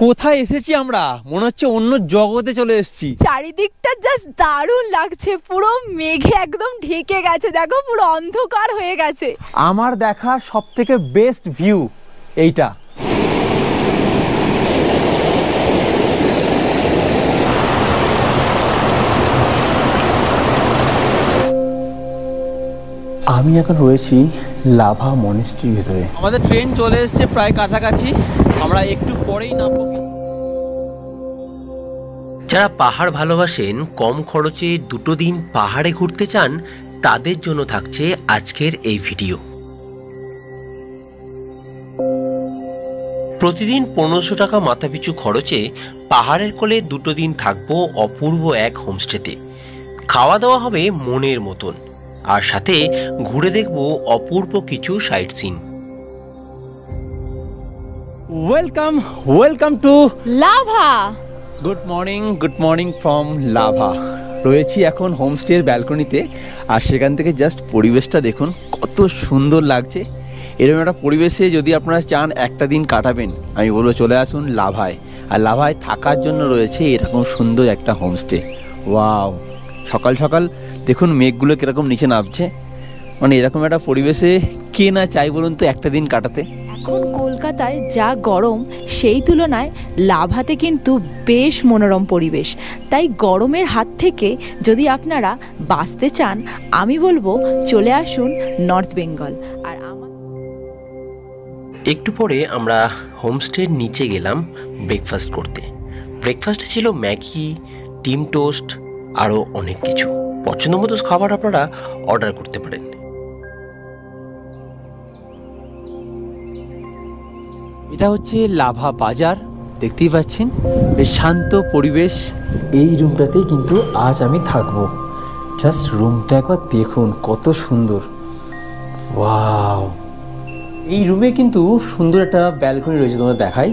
কোথায় এসেছি আমরা? মনে হচ্ছে অন্য জগতে চলে এসেছি। চারিদিকটা জাস্ট দারুণ লাগছে, পুরো মেঘে একদম ঢেকে গেছে, দেখো পুরো অন্ধকার হয়ে গেছে। আমার দেখা সব থেকে বেস্ট ভিউ এইটা। আমি এখন রয়েছি লাভা মনেস্ট্রির ভিতরে। আমাদের ট্রেন চলে এসেছে প্রায় কাছাকাছি, আমরা একটু পরেই নামবো। যারা পাহাড় ভালোবাসেন, কম খরচে 2 দিন পাহাড়ে ঘুরতে চান, তাদের জন্য থাকছে আজকের এই ভিডিও। প্রতিদিন 1500 টাকা মাথাপিছু খরচে পাহাড়ের কোলে 2 দিন থাকবো অপূর্ব এক হোমস্টেতে। খাওয়া দাওয়া হবে মনের মতন, আর সাথে ঘুরে দেখবো অপূর্ব কিছু sight seen. Welcome to Lava. Good morning from Lava. রয়েছি এখন হোমস্টের ব্যালকনিতে, আর সেখান থেকে জাস্ট পরিবেশটা দেখুন কত সুন্দর লাগছে। এরকম একটা পরিবেশে যদি আপনারা চান একটা দিন কাটাবেন, আমি বলবো চলে আসুন লাভায়। আর লাভায় থাকার জন্য রয়েছে এরকম সুন্দর একটা হোমস্টে। ওয়াও, সকাল সকাল দেখুন মেঘগুলো কীরকম নিচে নামছে। মানে এরকম একটা পরিবেশে কে না চাই বলুন তো একটা দিন কাটাতে। এখন কলকাতায় যা গরম, সেই তুলনায় লাভাতে কিন্তু বেশ মনোরম পরিবেশ। তাই গরমের হাত থেকে যদি আপনারা বাঁচতে চান, আমি বলবো চলে আসুন নর্থ বেঙ্গল। আর একটু পরে আমরা হোমস্টের নিচে গেলাম ব্রেকফাস্ট করতে। ব্রেকফাস্টে ছিল ম্যাগি, ডিম টোস্ট, আরও অনেক কিছু। পছন্দ মতো খাবার আপনারা অর্ডার করতে পারেন। এটা হচ্ছে লাভা বাজার, দেখতেই পাচ্ছেন বেশ শান্ত পরিবেশ। এই রুমটাতেই কিন্তু আজ আমি থাকবো। জাস্ট রুমটা একবার দেখুন কত সুন্দর। ওয়াও, এই রুমে কিন্তু সুন্দর একটা ব্যালকনি রয়েছে, তোমরা দেখাই।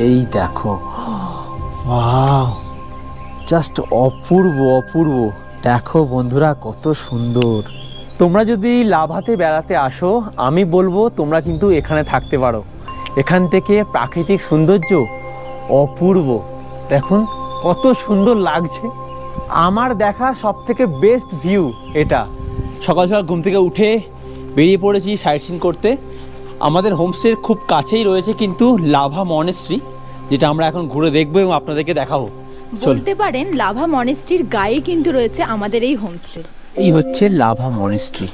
এই দেখো, ওয়াও, জাস্ট অপূর্ব অপূর্ব। দেখো বন্ধুরা কত সুন্দর। তোমরা যদি লাভাতে বেড়াতে আসো, আমি বলবো তোমরা কিন্তু এখানে থাকতে পারো। এখান থেকে প্রাকৃতিক সৌন্দর্য অপূর্ব। দেখুন কত সুন্দর লাগছে। আমার দেখা সব থেকে বেস্ট ভিউ এটা। সকাল সকাল ঘুম থেকে উঠে বেরিয়ে পড়েছি সাইট সিন করতে। আমাদের হোমস্টের খুব কাছেই রয়েছে কিন্তু লাভা মনেস্ট্রি, যেটা আমরা এখন ঘুরে দেখবো এবং আপনাদেরকে দেখাবো। বলতে পারেন লাভা মনেস্ট্রির গায়ে কিন্তু রয়েছে আমাদের এই হোমস্টে। এই হচ্ছে লাভা মনেস্ট্রি।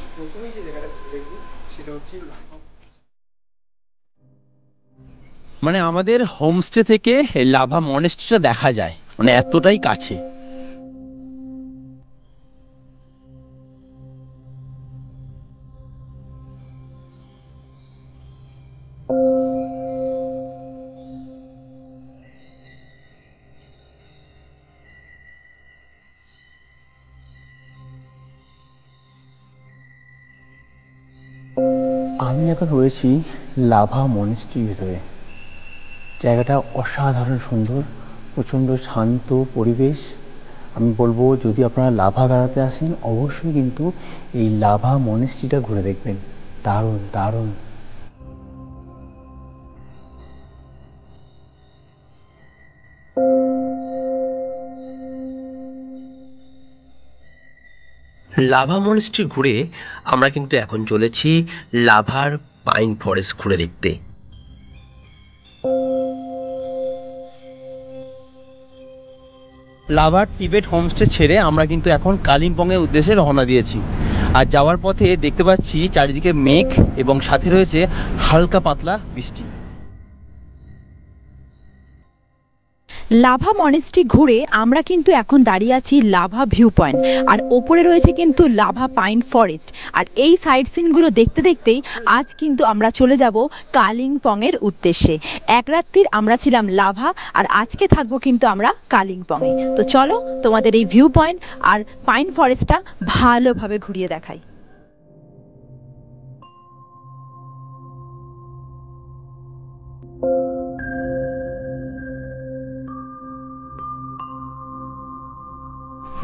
মানে আমাদের হোমস্টে থেকে লাভা মনেস্ট্রিটা দেখা যায়, মানে এতটাই কাছে। আমি এখন রয়েছি লাভা মনেস্ট্রির ভিতরে। জায়গাটা অসাধারণ সুন্দর, প্রচণ্ড শান্ত পরিবেশ। আমি বলবো যদি আপনারা লাভা বেড়াতে আসেন, অবশ্যই কিন্তু এই লাভা মনেস্ট্রিটা ঘুরে দেখবেন। দারুণ দারুণ। লাভা মনেস্ট্রি ঘুরে আমরা কিন্তু এখন চলেছি লাভার পাইন ফরেস্ট ঘুরে দেখতে। লাভার টিবেট হোমস্টে ছেড়ে আমরা কিন্তু এখন কালিম্পংয়ের উদ্দেশ্যে রওনা দিয়েছি। আর যাওয়ার পথে দেখতে পাচ্ছি চারিদিকে মেঘ এবং সাথে রয়েছে হালকা পাতলা বৃষ্টি। লাভা মনেস্ট্রি ঘুরে আমরা কিন্তু এখন দাঁড়িয়ে আছি লাভা ভিউ পয়েন্ট, আর ওপরে রয়েছে কিন্তু লাভা পাইন ফরেস্ট। আর এই সাইট সিনগুলো দেখতে দেখতেই আজ কিন্তু আমরা চলে যাব কালিম্পংয়ের উদ্দেশ্যে। এক রাত্রির আমরা ছিলাম লাভা, আর আজকে থাকবো কিন্তু আমরা কালিম্পংয়ে। তো চলো তোমাদের এই ভিউ পয়েন্ট আর পাইন ফরেস্টটা ভালোভাবে ঘুরিয়ে দেখাই।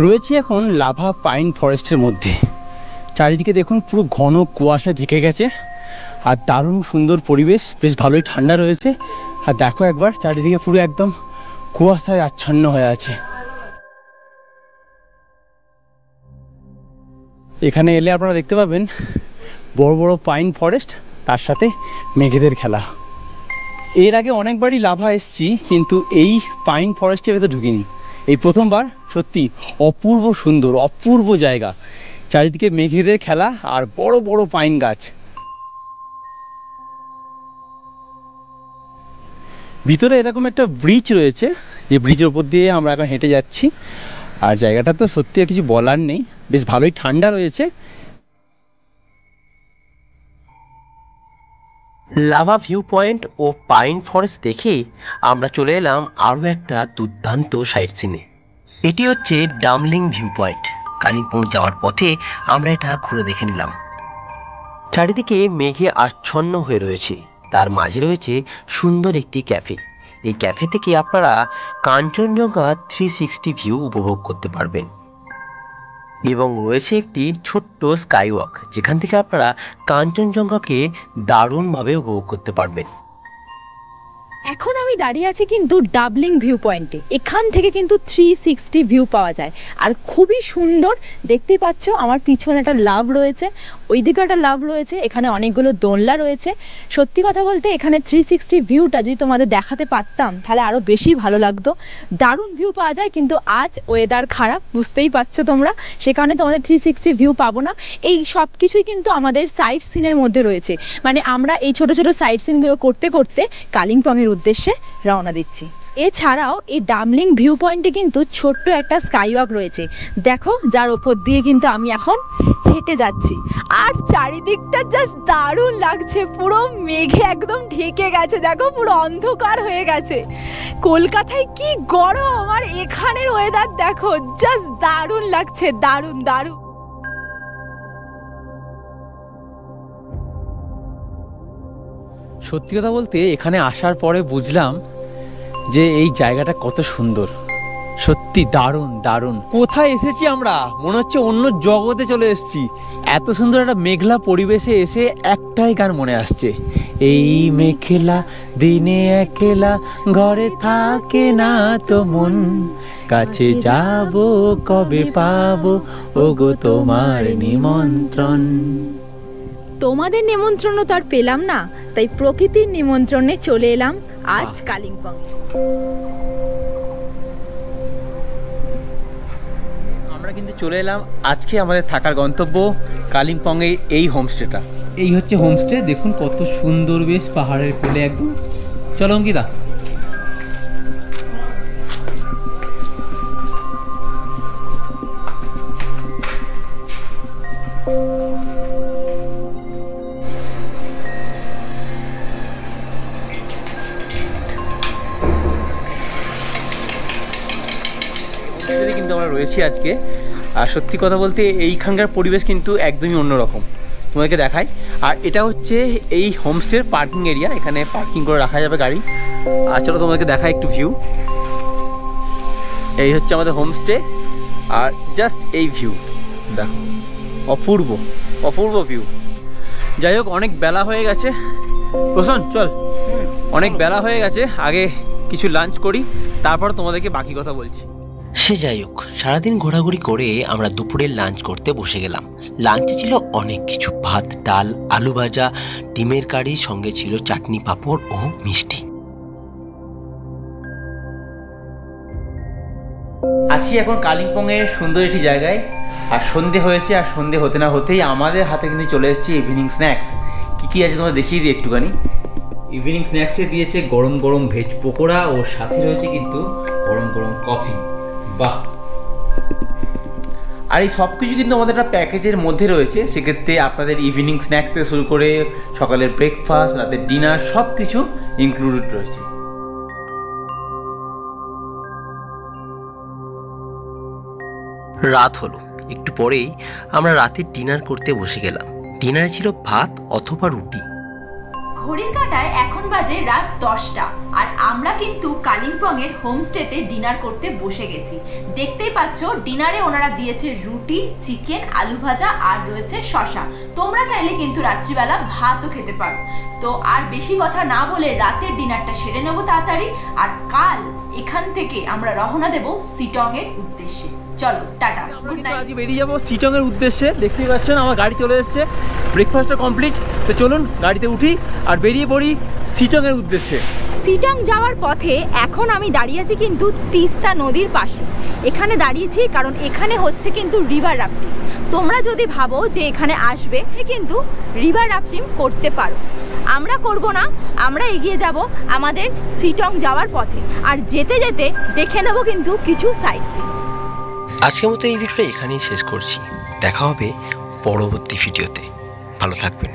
রয়েছি এখন লাভা পাইন ফরেস্টের মধ্যে। চারিদিকে দেখুন পুরো ঘন কুয়াশা ঢেকে গেছে, আর দারুণ সুন্দর পরিবেশ, বেশ ভালোই ঠান্ডা রয়েছে। আর দেখো একবার চারিদিকে পুরো একদম কুয়াশায় আচ্ছন্ন হয়ে আছে। এখানে এলে আপনারা দেখতে পাবেন বড় বড় পাইন ফরেস্ট, তার সাথে মেঘেদের খেলা। এর আগে অনেকবারই লাভা এসেছি, কিন্তু এই পাইন ফরেস্টের ভেতর ঢুকিনি, এই প্রথমবার। সত্যি অপূর্ব সুন্দর, অপূর্ব জায়গা, চারিদিকে মেঘেদের খেলা আর বড় বড় পাইন গাছ। ভিতরে এরকম একটা ব্রিজ রয়েছে, যে ব্রিজের উপর দিয়ে আমরা এখন হেঁটে যাচ্ছি। আর জায়গাটা তো সত্যি আর কিছু বলার নেই, বেশ ভালোই ঠান্ডা রয়েছে। লাভা ভিউ পয়েন্ট ও পাইন ফরেস্ট দেখে আমরা চলে এলাম আরও একটা দুর্দান্ত সাইট সিনে। এটি হচ্ছে ডামলিং ভিউ পয়েন্ট। কালিম্পং যাওয়ার পথে আমরা এটা ঘুরে দেখে নিলাম। চারিদিকে মেঘে আচ্ছন্ন হয়ে রয়েছে, তার মাঝে রয়েছে সুন্দর একটি ক্যাফে। এই ক্যাফে থেকে আপনারা কাঞ্চনজঙ্ঘা 360 ভিউ উপভোগ করতে পারবেন, এবং রয়েছে একটি ছোট্ট স্কাইওয়াক, যেখান থেকে আপনারা কাঞ্চনজঙ্ঘাকে দারুণভাবে উপভোগ করতে পারবেন। এখন আমি দাঁড়িয়ে আছি কিন্তু ডাবলিং ভিউ পয়েন্টে। এখান থেকে কিন্তু 360 ভিউ পাওয়া যায়, আর খুবই সুন্দর। দেখতেই পাচ্ছ আমার পিছনে একটা লাভ রয়েছে, ওইদিকে একটা লাভ রয়েছে, এখানে অনেকগুলো দোলনা রয়েছে। সত্যি কথা বলতে এখানে 360 ভিউটা যদি তোমাদের দেখাতে পারতাম তাহলে আরও বেশি ভালো লাগতো। দারুণ ভিউ পাওয়া যায়, কিন্তু আজ ওয়েদার খারাপ, বুঝতেই পারছো তোমরা, সে কারণে তোমাদের 360 ভিউ পাবো না। এই সব কিছুই কিন্তু আমাদের সাইট সিনের মধ্যে রয়েছে, মানে আমরা এই ছোট ছোট সাইট সিনগুলো করতে করতে কালিম্পংয়ের উদ্দেশ্যে রওনা দিচ্ছি। এছাড়াও এই ডামলিং ভিউ পয়েন্টে কিন্তু ছোট্ট একটা স্কাইওয়াক রয়েছে, দেখো, যার ওপর দিয়ে কিন্তু আমি এখন হেঁটে যাচ্ছি। আর চারিদিকটা জাস্ট দারুণ লাগছে, পুরো মেঘে একদম ঢেকে গেছে, দেখো পুরো অন্ধকার হয়ে গেছে। কলকাতায় কি গরম, আর এখানের ওয়েদার দেখো, জাস্ট দারুণ লাগছে, দারুণ দারুণ। সত্যি কথা বলতে এখানে আসার পরে বুঝলাম যে এই জায়গাটা কত সুন্দর। সত্যি দারুণ দারুণ। কোথায় এসেছি আমরা, মনে হচ্ছে অন্য জগতে চলে এসেছি। এত সুন্দর একটা মেঘলা পরিবেশে এসে একটাই গান মনে আসছে, এই মেঘলা দিনে একলা ঘরে থাকে না তো মন, কাছে যাব কবে পাবো ওগো তোমার নিমন্ত্রণ। তোমাদের নিমন্ত্রণও তো আর পেলাম না, তাই প্রকৃতির নিমন্ত্রণে চলে এলাম আজ কালিম্পং। আমরা কিন্তু চলে এলাম আজকে আমাদের থাকার গন্তব্য কালিম্পংয়ে এই হোমস্টেটা। এই হচ্ছে হোমস্টে, দেখুন কত সুন্দর, বেশ পাহাড়ের কোলে একদম। চলো অঙ্কিতা। কিন্তু আমরা রয়েছি আজকে, আর সত্যি কথা বলতে এইখানকার পরিবেশ কিন্তু একদমই অন্যরকম, তোমাদেরকে দেখাই। আর এটা হচ্ছে এই হোমস্টের পার্কিং এরিয়া, এখানে পার্কিং করে রাখা যাবে গাড়ি। আর চলো তোমাদেরকে দেখাই একটু ভিউ। এই হচ্ছে আমাদের হোমস্টে, আর জাস্ট এই ভিউ দেখো, অপূর্ব অপূর্ব ভিউ। যাই হোক, অনেক বেলা হয়ে গেছে, প্রশান্ত চল, অনেক বেলা হয়ে গেছে, আগে কিছু লাঞ্চ করি, তারপর তোমাদেরকে বাকি কথা বলছি। সে যাই হোক, সারাদিন ঘোরাঘুরি করে আমরা দুপুরের লাঞ্চ করতে বসে গেলাম। লাঞ্চে ছিল অনেক কিছু, ভাত, ডাল, আলু ভাজা, ডিমের কারি, সঙ্গে ছিল চাটনি, পাঁপড় ও মিষ্টি। আছি এখন কালিম্পংয়ের সুন্দর একটি জায়গায়, আর সন্ধে হয়েছে, আর সন্ধে হতে না হতেই আমাদের হাতে কিন্তু চলে এসেছে ইভিনিং স্ন্যাক্স। কী কী আছে তোমরা দেখিয়ে দিই একটুখানি। ইভিনিং স্ন্যাক্সে দিয়েছে গরম গরম ভেজ পকোড়া, ও সাথে রয়েছে কিন্তু গরম গরম কফি। বাহ! আর এই সব কিছু কিন্তু আমাদের একটা প্যাকেজের মধ্যে রয়েছে, সেক্ষেত্রে আপনাদের ইভিনিং স্ন্যাক্স থেকে শুরু করে সকালের ব্রেকফাস্ট, রাতের ডিনার, সব কিছু ইনক্লুডেড রয়েছে। রাত হলো, একটু পরেই আমরা রাতের ডিনার করতে বসে গেলাম। ডিনারে ছিল ভাত অথবা রুটি। ঘড়ির কাঁটায় এখন বাজে রাত 10টা আর আমরা কিন্তু কালিম্পংয়ের হোমস্টেতে ডিনার করতে বসে গেছি। দেখতেই পাচ্ছ ডিনারে ওনারা দিয়েছে রুটি, চিকেন, আলু ভাজা আর রয়েছে শসা। তোমরা চাইলে কিন্তু রাত্রিবেলা ভাতও খেতে পারো। তো আর বেশি কথা না বলে রাতের ডিনারটা সেরে নেবো তাড়াতাড়ি, আর কাল এখান থেকে আমরা রওনা দেব শিটং এর উদ্দেশ্যে। চলো টাটা, গুড নাইট। আজ বেরিয়ে যাবো শিটং এর উদ্দেশ্যে। দেখতেই পাচ্ছেন আমার গাড়ি চলে এসেছে, ব্রেকফাস্টটা কমপ্লিট। তো চলুন গাড়িতে উঠি আর বেরিয়ে পড়ি শিটং এর উদ্দেশ্যে। শিটং যাওয়ার পথে এখন আমি দাঁড়িয়ে আছি কিন্তু তিস্তা নদীর পাশে। এখানে দাঁড়িয়েছি কারণ এখানে হচ্ছে কিন্তু রিভার রাফটিং। তোমরা যদি ভাবো যে এখানে আসবে কিন্তু রিভার রাফটিং করতে পারো। আমরা করব না, আমরা এগিয়ে যাব আমাদের শিটং যাওয়ার পথে, আর যেতে যেতে দেখে নেব কিন্তু কিছু সাইট সিন। আজকের মতো এই ভিডিওটা এখানেই শেষ করছি। দেখা হবে পরবর্তী ভিডিওতে। ভালো থাকবেন।